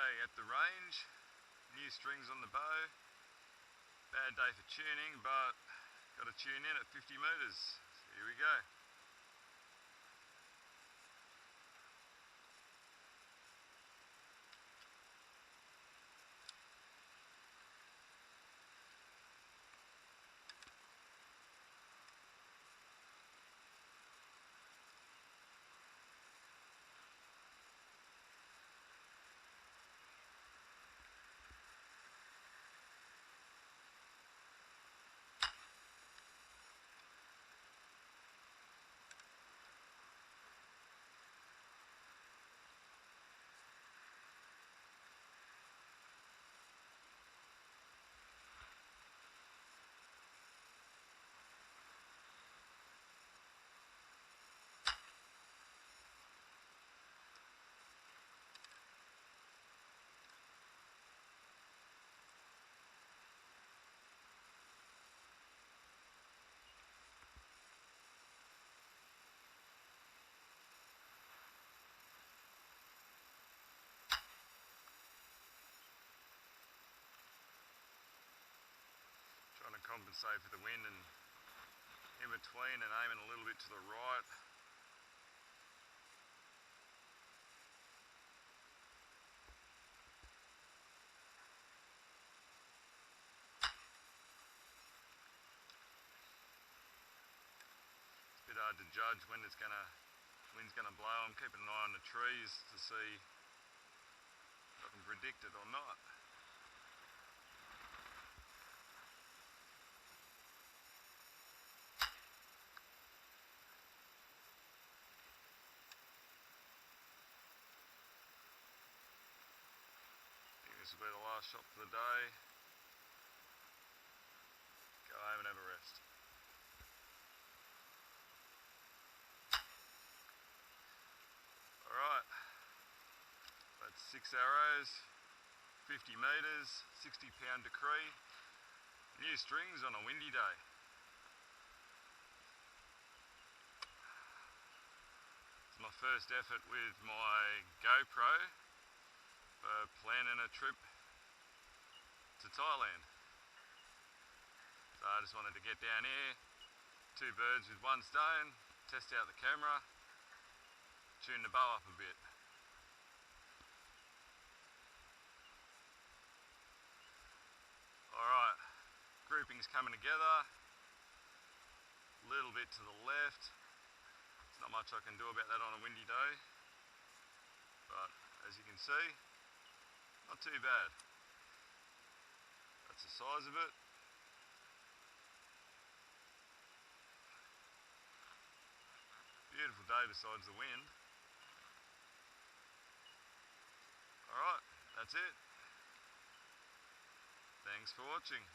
Okay, at the range, new strings on the bow. Bad day for tuning, but got to tune in at 50 metres. So here we go. Trying to compensate for the wind and in between and aiming a little bit to the right. It's a bit hard to judge when wind's gonna blow. I'm keeping an eye on the trees to see if I can predict it or not. This will be the last shot for the day. Go home and have a rest. Alright, that's 6 arrows, 50 metres, 60-pound decree. New strings on a windy day. It's my first effort with my GoPro for planning a trip to Thailand. So I just wanted to get down here, two birds with one stone, test out the camera, tune the bow up a bit. Alright, grouping's coming together, a little bit to the left. There's not much I can do about that on a windy day, but as you can see, not too bad. That's the size of it. Beautiful day besides the wind. Alright, that's it. Thanks for watching.